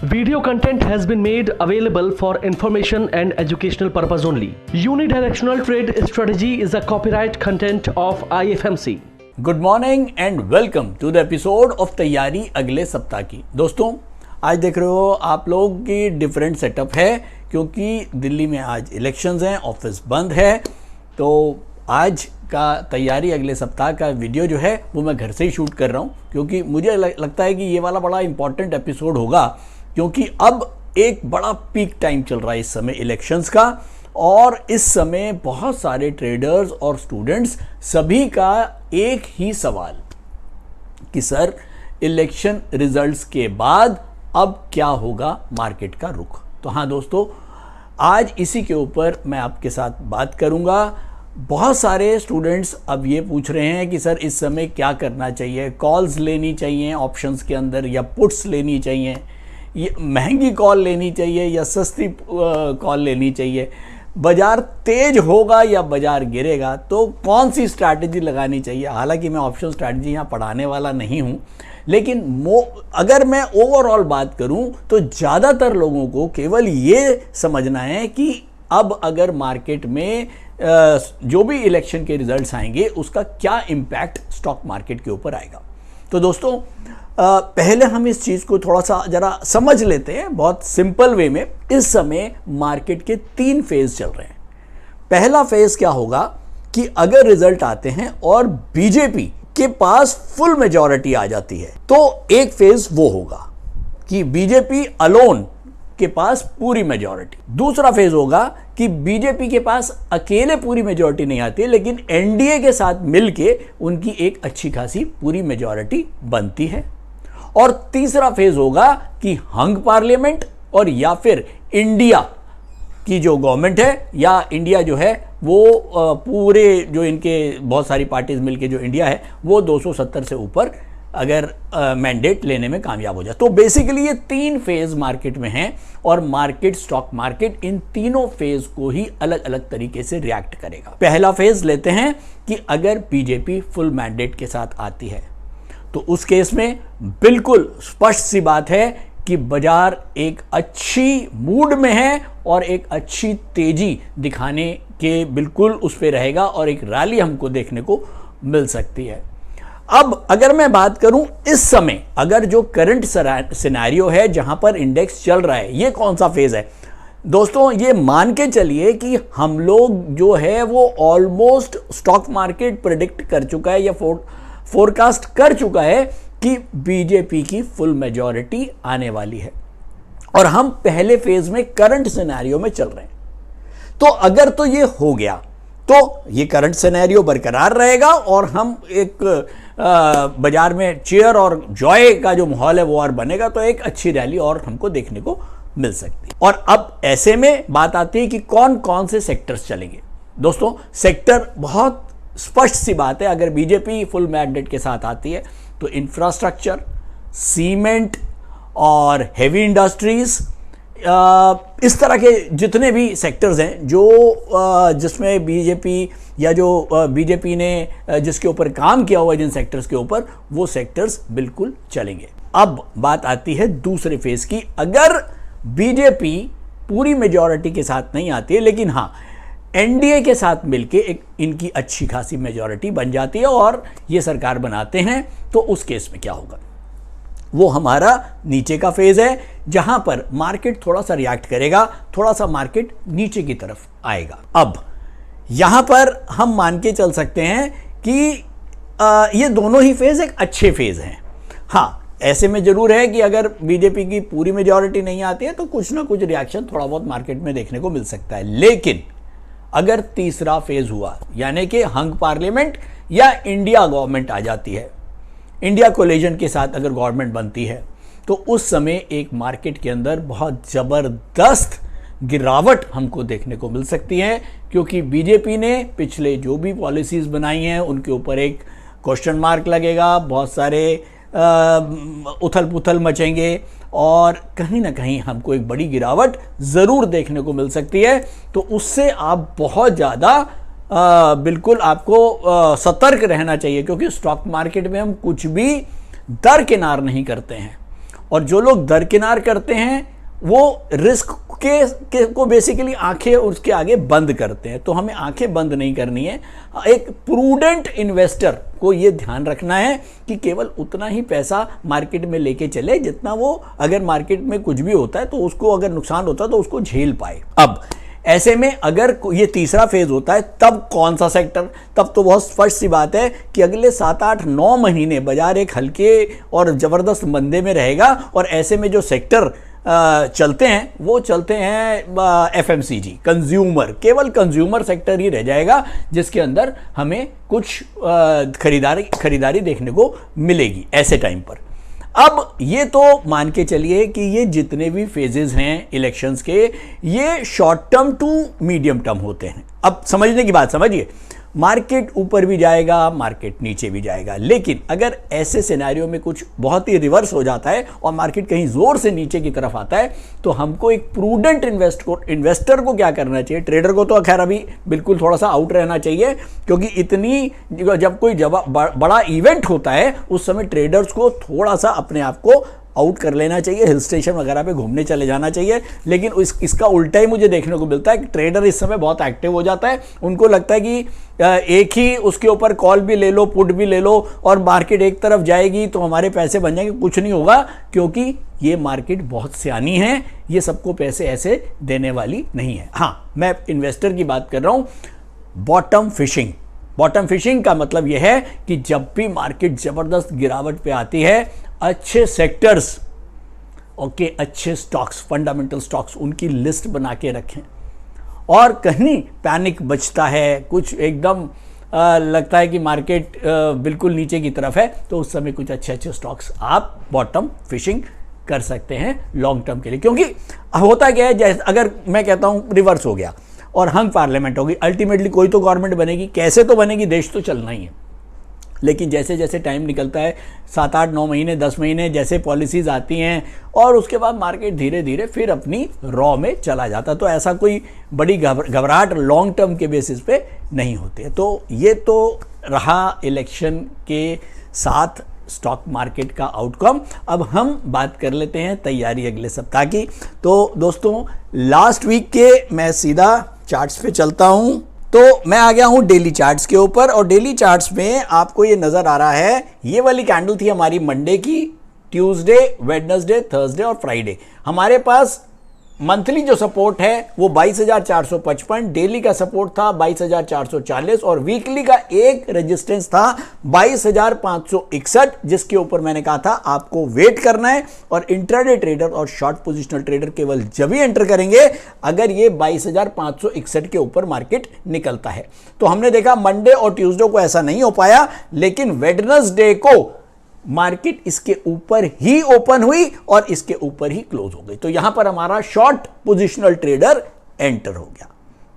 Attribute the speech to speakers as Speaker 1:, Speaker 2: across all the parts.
Speaker 1: Video content has been made available for information and educational purpose only. Unidirectional trade strategy is a copyright content of IFMC.
Speaker 2: Good morning and welcome to the episode of तैयारी अगले सप्ताह की। दोस्तों, आज देख रहे हो आप लोग की डिफरेंट सेटअप है क्योंकि दिल्ली में आज इलेक्शंस हैं, ऑफिस बंद है। तो आज का तैयारी अगले सप्ताह का वीडियो जो है वो मैं घर से ही शूट कर रहा हूँ क्योंकि मुझे लगता है कि ये वाला बड़ा इंपॉर्टेंट एपिसोड होगा क्योंकि अब एक बड़ा पीक टाइम चल रहा है इस समय इलेक्शंस का, और इस समय बहुत सारे ट्रेडर्स और स्टूडेंट्स सभी का एक ही सवाल कि सर इलेक्शन रिजल्ट्स के बाद अब क्या होगा मार्केट का रुख। तो हाँ दोस्तों, आज इसी के ऊपर मैं आपके साथ बात करूंगा। बहुत सारे स्टूडेंट्स अब ये पूछ रहे हैं कि सर इस समय क्या करना चाहिए, कॉल्स लेनी चाहिए ऑप्शंस के अंदर या पुट्स लेनी चाहिए, ये महंगी कॉल लेनी चाहिए या सस्ती कॉल लेनी चाहिए, बाजार तेज होगा या बाजार गिरेगा, तो कौन सी स्ट्रैटेजी लगानी चाहिए। हालांकि मैं ऑप्शन स्ट्रैटेजी यहाँ पढ़ाने वाला नहीं हूँ, लेकिन अगर मैं ओवरऑल बात करूँ तो ज़्यादातर लोगों को केवल ये समझना है कि अब अगर मार्केट में जो भी इलेक्शन के रिजल्ट्स आएंगे उसका क्या इम्पैक्ट स्टॉक मार्केट के ऊपर आएगा। तो दोस्तों, पहले हम इस चीज़ को थोड़ा सा जरा समझ लेते हैं बहुत सिंपल वे में। इस समय मार्केट के 3 फेज चल रहे हैं। पहला फेज क्या होगा कि अगर रिजल्ट आते हैं और बीजेपी के पास फुल मेजॉरिटी आ जाती है तो एक फेज वो होगा कि बीजेपी अलोन के पास पूरी मेजॉरिटी। दूसरा फेज होगा कि बीजेपी के पास अकेले पूरी मेजॉरिटी नहीं आती है लेकिन एनडीए के साथ मिलके उनकी एक अच्छी खासी पूरी मेजॉरिटी बनती है। और तीसरा फेज होगा कि हंग पार्लियामेंट और या फिर इंडिया की जो गवर्नमेंट है या इंडिया जो है वो पूरे जो इनके बहुत सारी पार्टीज मिलके जो इंडिया है वो 270 से ऊपर अगर मैंडेट लेने में कामयाब हो जाए। तो बेसिकली ये 3 फेज मार्केट में हैं और मार्केट, स्टॉक मार्केट इन तीनों फेज को ही अलग अलग तरीके से रिएक्ट करेगा। पहला फेज लेते हैं कि अगर बीजेपी फुल मैंडेट के साथ आती है तो उस केस में बिल्कुल स्पष्ट सी बात है कि बाजार एक अच्छी मूड में है और एक अच्छी तेजी दिखाने के बिल्कुल उस पे रहेगा और एक रैली हमको देखने को मिल सकती है। अब अगर मैं बात करूं इस समय अगर जो करंट सिनेरियो है जहां पर इंडेक्स चल रहा है, ये कौन सा फेज है दोस्तों, ये मान के चलिए कि हम लोग जो है वो ऑलमोस्ट स्टॉक मार्केट प्रेडिक्ट कर चुका है या फोरकास्ट कर चुका है कि बीजेपी की फुल मेजॉरिटी आने वाली है और हम पहले फेज में करंट सिनेरियो में चल रहे हैं। तो अगर तो ये हो गया तो ये करंट सिनेरियो बरकरार रहेगा और हम एक बाजार में चीयर और जॉय का जो माहौल है वो और बनेगा, तो एक अच्छी रैली और हमको देखने को मिल सकती है। और अब ऐसे में बात आती है कि कौन कौन से सेक्टर्स चलेंगे। दोस्तों, सेक्टर बहुत स्पष्ट सी बात है, अगर बीजेपी फुल मैंडेट के साथ आती है तो इंफ्रास्ट्रक्चर, सीमेंट और हेवी इंडस्ट्रीज, इस तरह के जितने भी सेक्टर्स हैं जो जिसमें बीजेपी या जो बीजेपी ने जिसके ऊपर काम किया हुआ है जिन सेक्टर्स के ऊपर, वो सेक्टर्स बिल्कुल चलेंगे। अब बात आती है दूसरे फेज की। अगर बीजेपी पूरी मेजॉरिटी के साथ नहीं आती है लेकिन हाँ एनडीए के साथ मिलके एक इनकी अच्छी खासी मेजॉरिटी बन जाती है और ये सरकार बनाते हैं, तो उस केस में क्या होगा, वो हमारा नीचे का फेज है जहां पर मार्केट थोड़ा सा रिएक्ट करेगा, थोड़ा सा मार्केट नीचे की तरफ आएगा। अब यहां पर हम मान के चल सकते हैं कि ये दोनों ही फेज एक अच्छे फेज हैं। हाँ, ऐसे में जरूर है कि अगर बीजेपी की पूरी मेजॉरिटी नहीं आती है तो कुछ ना कुछ रिएक्शन थोड़ा बहुत मार्केट में देखने को मिल सकता है। लेकिन अगर तीसरा फेज हुआ यानी कि हंग पार्लियामेंट या इंडिया गवर्नमेंट आ जाती है, इंडिया कोलिजन के साथ अगर गवर्नमेंट बनती है, तो उस समय एक मार्केट के अंदर बहुत ज़बरदस्त गिरावट हमको देखने को मिल सकती है क्योंकि बीजेपी ने पिछले जो भी पॉलिसीज़ बनाई हैं उनके ऊपर एक क्वेश्चन मार्क लगेगा, बहुत सारे उथल पुथल मचेंगे और कहीं ना कहीं हमको एक बड़ी गिरावट ज़रूर देखने को मिल सकती है। तो उससे आप बहुत ज़्यादा बिल्कुल आपको सतर्क रहना चाहिए क्योंकि स्टॉक मार्केट में हम कुछ भी दरकिनार नहीं करते हैं और जो लोग दरकिनार करते हैं वो रिस्क को बेसिकली आंखें उसके आगे बंद करते हैं। तो हमें आंखें बंद नहीं करनी है। एक प्रूडेंट इन्वेस्टर को ये ध्यान रखना है कि केवल उतना ही पैसा मार्केट में लेके चले जितना वो, अगर मार्केट में कुछ भी होता है तो उसको, अगर नुकसान होता है तो उसको झेल पाए। अब ऐसे में अगर ये तीसरा फेज होता है तब कौन सा सेक्टर, तब तो बहुत स्पष्ट सी बात है कि अगले 7, 8, 9 महीने बाजार एक हल्के और जबरदस्त मंदे में रहेगा। और ऐसे में जो सेक्टर चलते हैं वो चलते हैं एफएमसीजी, कंज्यूमर, केवल कंज्यूमर सेक्टर ही रह जाएगा जिसके अंदर हमें कुछ खरीदारी देखने को मिलेगी ऐसे टाइम पर। अब ये तो मान के चलिए कि ये जितने भी फेजेस हैं इलेक्शंस के, ये short term to medium term होते हैं। अब समझने की बात समझिए, मार्केट ऊपर भी जाएगा, मार्केट नीचे भी जाएगा, लेकिन अगर ऐसे सिनेरियो में कुछ बहुत ही रिवर्स हो जाता है और मार्केट कहीं जोर से नीचे की तरफ आता है तो हमको एक प्रूडेंट इन्वेस्टर को क्या करना चाहिए। ट्रेडर को तो खैर अभी बिल्कुल थोड़ा सा आउट रहना चाहिए, क्योंकि इतनी जब कोई बड़ा इवेंट होता है उस समय ट्रेडर्स को थोड़ा सा अपने आप को आउट कर लेना चाहिए, हिल स्टेशन वगैरह पे घूमने चले जाना चाहिए। लेकिन इसका उल्टा ही मुझे देखने को मिलता है कि ट्रेडर इस समय बहुत एक्टिव हो जाता है। उनको लगता है कि एक ही उसके ऊपर कॉल भी ले लो, पुट भी ले लो और मार्केट एक तरफ जाएगी तो हमारे पैसे बन जाएंगे। कुछ नहीं होगा, क्योंकि ये मार्केट बहुत सियानी है, ये सबको पैसे ऐसे देने वाली नहीं है। हाँ, मैं इन्वेस्टर की बात कर रहा हूँ। बॉटम फिशिंग, बॉटम फिशिंग का मतलब यह है कि जब भी मार्केट जबरदस्त गिरावट पे आती है, अच्छे सेक्टर्स, ओके, अच्छे स्टॉक्स, फंडामेंटल स्टॉक्स, उनकी लिस्ट बना के रखें। और कहीं पैनिक बचता है, कुछ एकदम लगता है कि मार्केट बिल्कुल नीचे की तरफ है, तो उस समय कुछ अच्छे अच्छे स्टॉक्स आप बॉटम फिशिंग कर सकते हैं लॉन्ग टर्म के लिए। क्योंकि होता क्या है, जैसे अगर मैं कहता हूं रिवर्स हो गया और हंग पार्लियामेंट होगी, अल्टीमेटली कोई तो गवर्नमेंट बनेगी, कैसे तो बनेगी, देश तो चलना ही है। लेकिन जैसे जैसे टाइम निकलता है, 7, 8, 9 महीने, 10 महीने, जैसे पॉलिसीज आती हैं और उसके बाद मार्केट धीरे धीरे फिर अपनी रॉ में चला जाता, तो ऐसा कोई बड़ी घबराहट लॉन्ग टर्म के बेसिस पे नहीं होती है। तो ये तो रहा इलेक्शन के साथ स्टॉक मार्केट का आउटकम। अब हम बात कर लेते हैं तैयारी अगले सप्ताह की। तो दोस्तों, लास्ट वीक के मैं सीधा चार्ट्स पे चलता हूं। तो मैं आ गया हूं डेली चार्ट्स के ऊपर, और डेली चार्ट्स में आपको ये नजर आ रहा है, ये वाली कैंडल थी हमारी मंडे की, ट्यूसडे, वेडनेसडे, थर्सडे और फ्राइडे। हमारे पास मंथली जो सपोर्ट है वो 22,455, डेली का सपोर्ट था 22,440 और वीकली का एक रेजिस्टेंस था 22,561, जिसके ऊपर मैंने कहा था आपको वेट करना है। और इंट्राडे ट्रेडर और शॉर्ट पोजिशनल ट्रेडर केवल जब ही एंटर करेंगे अगर ये 22,561 के ऊपर मार्केट निकलता है। तो हमने देखा मंडे और ट्यूसडे को ऐसा नहीं हो पाया, लेकिन वेडनेसडे को मार्केट इसके ऊपर ही ओपन हुई और इसके ऊपर ही क्लोज हो गई। तो यहां पर हमारा शॉर्ट पोजिशनल ट्रेडर एंटर हो गया।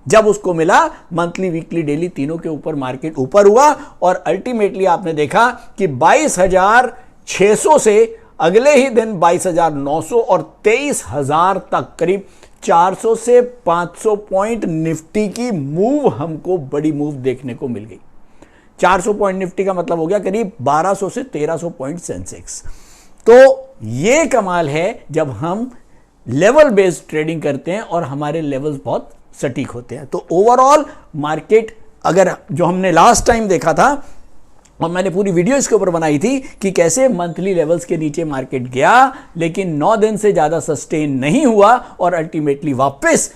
Speaker 2: जब उसको मिला, मंथली, वीकली, डेली तीनों के ऊपर मार्केट ऊपर हुआ और अल्टीमेटली आपने देखा कि 22,600 से अगले ही दिन 22,900 और 23,000 तक करीब 400 से 500 पॉइंट निफ्टी की मूव, हमको बड़ी मूव देखने को मिल गई। 400 पॉइंट निफ्टी का मतलब हो गया करीब 1200 से 1300 पॉइंट सेंसेक्स। तो ये कमाल है जब हम लेवल बेस्ड ट्रेडिंग करते हैं और हमारे लेवल्स बहुत सटीक होते हैं। तो ओवरऑल मार्केट, अगर जो हमने लास्ट टाइम देखा था और मैंने पूरी वीडियो इसके ऊपर बनाई थी कि कैसे मंथली लेवल्स के नीचे मार्केट गया, लेकिन 9 दिन से ज्यादा सस्टेन नहीं हुआ और अल्टीमेटली वापस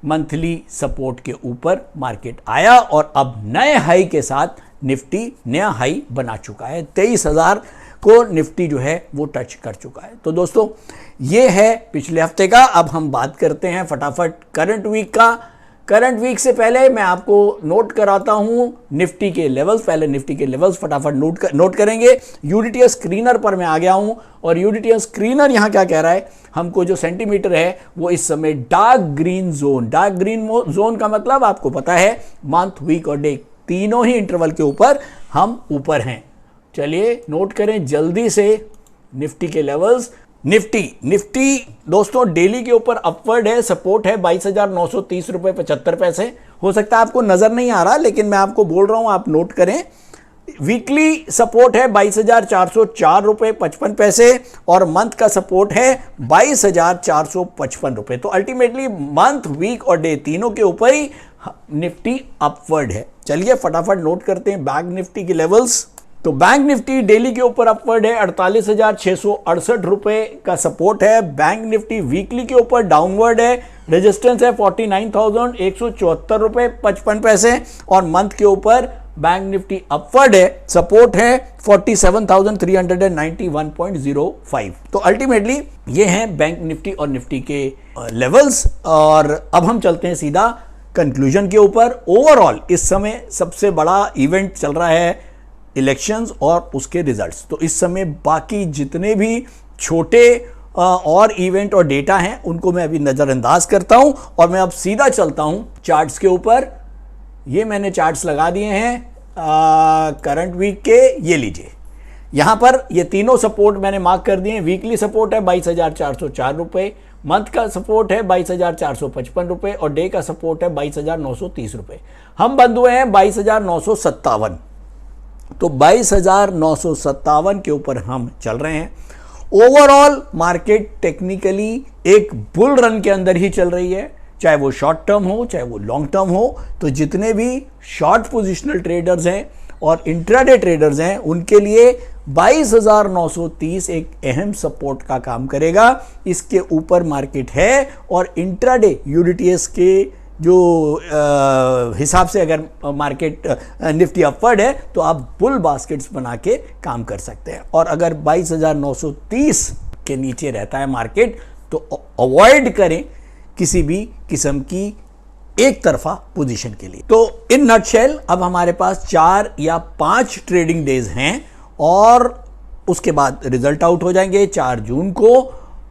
Speaker 2: मंथली सपोर्ट के ऊपर मार्केट आया और अब नए हाई के साथ निफ्टी नया हाई बना चुका है। 23,000 को निफ्टी जो है वो टच कर चुका है। तो दोस्तों, ये है पिछले हफ्ते का। अब हम बात करते हैं फटाफट करंट वीक का। करंट वीक से पहले मैं आपको नोट कराता हूं निफ्टी के लेवल्स। पहले निफ्टी के लेवल्स फटाफट नोट करेंगे। यूडीटीएस स्क्रीनर पर मैं आ गया हूं और यूडीटीएस स्क्रीनर यहां क्या कह रहा है, हमको जो सेंटीमीटर है वो इस समय dark green zone, dark green zone का मतलब आपको पता है मंथ, वीक और डे तीनों ही इंटरवल के ऊपर हम ऊपर हैं। चलिए नोट करें जल्दी से निफ्टी के लेवल्स। निफ्टी दोस्तों डेली के ऊपर अपवर्ड है, सपोर्ट है 22,930 रुपए 75 पैसे। हो सकता है आपको नजर नहीं आ रहा, लेकिन मैं आपको बोल रहा हूं, आप नोट करें। वीकली सपोर्ट है 22,404 रुपए 55 पैसे और मंथ का सपोर्ट है 22,455 रुपए। तो अल्टीमेटली मंथ, वीक और डे तीनों के ऊपर ही निफ्टी अपवर्ड है। चलिए फटाफट नोट करते हैं बैंक निफ्टी की लेवल्स। तो बैंक निफ्टी डेली के ऊपर अपवर्ड है, 48,668 रुपए का सपोर्ट है। बैंक निफ्टी वीकली के ऊपर डाउनवर्ड है, रेजिस्टेंस है 49,174 रुपए 55 पैसे और मंथ के ऊपर बैंक निफ्टी अपवर्ड है, सपोर्ट है 47,391.05। तो अल्टीमेटली ये हैं बैंक निफ्टी और निफ्टी के लेवल्स। और अब हम चलते हैं सीधा कंक्लूजन के ऊपर। ओवरऑल इस समय सबसे बड़ा इवेंट चल रहा है इलेक्शंस और उसके रिजल्ट्स। तो इस समय बाकी जितने भी छोटे और इवेंट और डेटा हैं उनको मैं अभी नज़रअंदाज करता हूं और मैं अब सीधा चलता हूं चार्ट्स के ऊपर। ये मैंने चार्ट्स लगा दिए हैं करंट वीक के, ये लीजिए। यहां पर ये तीनों सपोर्ट मैंने मार्क कर दिए हैं। वीकली सपोर्ट है 22,404 रुपए, मंथ का सपोर्ट है 22,455 रुपए और डे का सपोर्ट है 22,930 रुपए। हम बंद हुए हैं 22,957। तो 22,957 के ऊपर हम चल रहे हैं। ओवरऑल मार्केट टेक्निकली एक बुल रन के अंदर ही चल रही है, चाहे वो शॉर्ट टर्म हो चाहे वो लॉन्ग टर्म हो। तो जितने भी शॉर्ट पोजिशनल ट्रेडर्स हैं और इंट्राडे ट्रेडर्स हैं उनके लिए 22,930 एक अहम सपोर्ट का काम करेगा। इसके ऊपर मार्केट है और इंट्राडे यूडीटीएस के जो हिसाब से अगर मार्केट निफ्टी अपवर्ड है तो आप बुल बास्केट्स बना के काम कर सकते हैं। और अगर 22,930 के नीचे रहता है मार्केट तो अवॉइड करें किसी भी किस्म की एक तरफा पोजीशन के लिए। तो इन नटशेल अब हमारे पास 4 या 5 ट्रेडिंग डेज हैं और उसके बाद रिजल्ट आउट हो जाएंगे 4 जून को।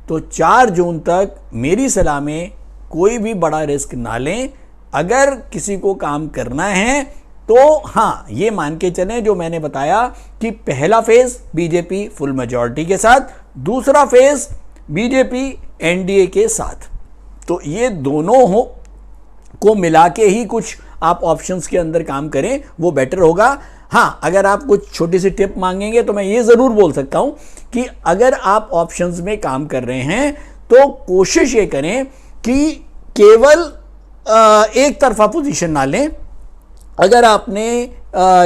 Speaker 2: तो 4 जून तक मेरी सलाह में कोई भी बड़ा रिस्क ना लें। अगर किसी को काम करना है तो हाँ, ये मान के चलें जो मैंने बताया कि पहला फेज बीजेपी फुल मेजॉरिटी के साथ, दूसरा फेज बीजेपी एनडीए के साथ। तो ये दोनों को मिला के ही कुछ आप ऑप्शंस के अंदर काम करें, वो बेटर होगा। हाँ, अगर आप कुछ छोटी सी टिप मांगेंगे तो मैं ये ज़रूर बोल सकता हूं कि अगर आप ऑप्शंस में काम कर रहे हैं तो कोशिश ये करें कि केवल एक तरफा पोजीशन ना लें। अगर आपने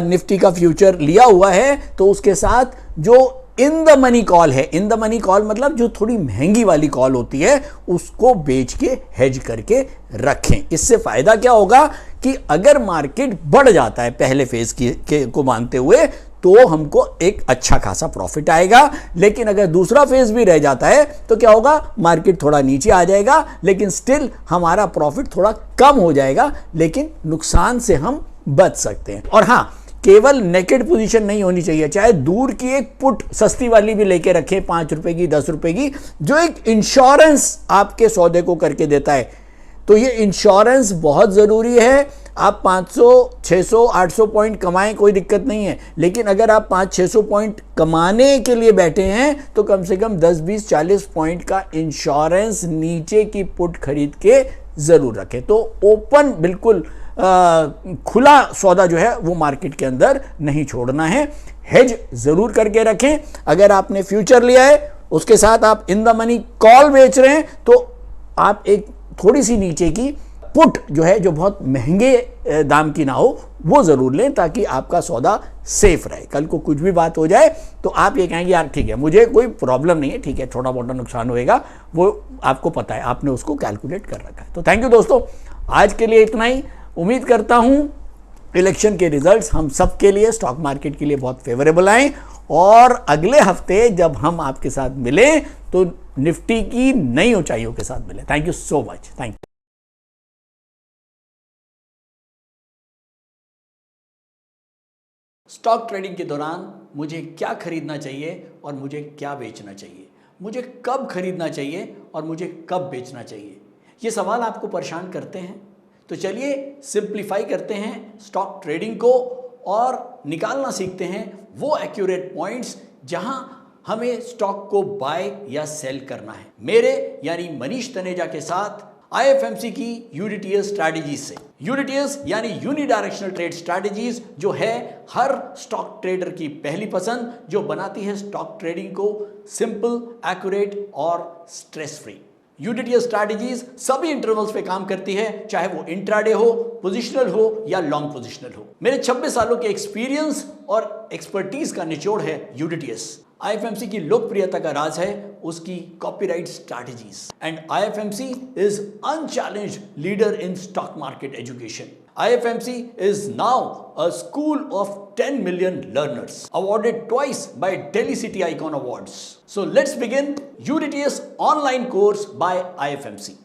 Speaker 2: निफ्टी का फ्यूचर लिया हुआ है तो उसके साथ जो इन द मनी कॉल है, इन द मनी कॉल मतलब जो थोड़ी महंगी वाली कॉल होती है, उसको बेच के हेज करके रखें। इससे फायदा क्या होगा कि अगर मार्केट बढ़ जाता है पहले फेज को मानते हुए तो हमको एक अच्छा खासा प्रॉफिट आएगा। लेकिन अगर दूसरा फेज भी रह जाता है तो क्या होगा, मार्केट थोड़ा नीचे आ जाएगा लेकिन स्टिल हमारा प्रॉफिट थोड़ा कम हो जाएगा, लेकिन नुकसान से हम बच सकते हैं। और हाँ, केवल नेकेड पोजीशन नहीं होनी चाहिए, चाहे दूर की एक पुट सस्ती वाली भी लेके रखें 5 रुपए की 10 रुपए की, जो एक इंश्योरेंस आपके सौदे को करके देता है। तो ये इंश्योरेंस बहुत ज़रूरी है। आप 500, 600, 800 पॉइंट कमाएं कोई दिक्कत नहीं है, लेकिन अगर आप 500-600 पॉइंट कमाने के लिए बैठे हैं तो कम से कम 10, 20, 40 पॉइंट का इंश्योरेंस नीचे की पुट खरीद के ज़रूर रखें। तो ओपन बिल्कुल खुला सौदा जो है वो मार्केट के अंदर नहीं छोड़ना है, हेज ज़रूर करके रखें। अगर आपने फ्यूचर लिया है उसके साथ आप इन द मनी कॉल बेच रहे हैं तो आप एक थोड़ी सी नीचे की पुट जो है, जो बहुत महंगे दाम की ना हो, वो ज़रूर लें ताकि आपका सौदा सेफ रहे। कल को कुछ भी बात हो जाए तो आप ये कहेंगे यार ठीक है, मुझे कोई प्रॉब्लम नहीं है, ठीक है थोड़ा मोटा नुकसान होएगा, वो आपको पता है, आपने उसको कैलकुलेट कर रखा है। तो थैंक यू दोस्तों, आज के लिए इतना ही। उम्मीद करता हूँ इलेक्शन के रिजल्ट्स हम सब के लिए, स्टॉक मार्केट के लिए बहुत फेवरेबल आए और अगले हफ्ते जब हम आपके साथ मिलें तो निफ्टी की नई ऊंचाइयों के साथ मिलें। Thank you so much. Thank you. Stock trading के दौरान मुझे क्या खरीदना चाहिए और मुझे क्या बेचना चाहिए, मुझे कब खरीदना चाहिए और मुझे कब बेचना चाहिए, ये सवाल आपको परेशान करते हैं। तो चलिए सिंप्लीफाई करते हैं स्टॉक ट्रेडिंग को और निकालना सीखते हैं वो एक्यूरेट पॉइंट्स जहां हमें स्टॉक को बाय या सेल करना है। मेरे यानी मनीष तनेजा के साथ IFMC की यूनिटीएस स्ट्रैटेजी से। यूनिटीएस यानी यूनिडायरेक्शनल ट्रेड स्ट्रैटेजीज, जो है हर स्टॉक ट्रेडर की पहली पसंद, जो बनाती है स्टॉक ट्रेडिंग को सिंपल, एक्यूरेट और स्ट्रेस फ्री। यूनिटीएस स्ट्रैटेजीज सभी इंटरवल्स पे काम करती है, चाहे वो इंट्राडे हो, पोजिशनल हो या लॉन्ग पोजिशनल हो। मेरे 26 सालों के एक्सपीरियंस और एक्सपर्टीज का निचोड़ है यूनिटीएस। IFMC की लोकप्रियता का राज है उसकी copyright strategies, and IFMC is unchallenged leader in stock market education. IFMC is now a school of 10 million learners, awarded twice by Delhi City Icon Awards. So let's begin UDTS online course by IFMC.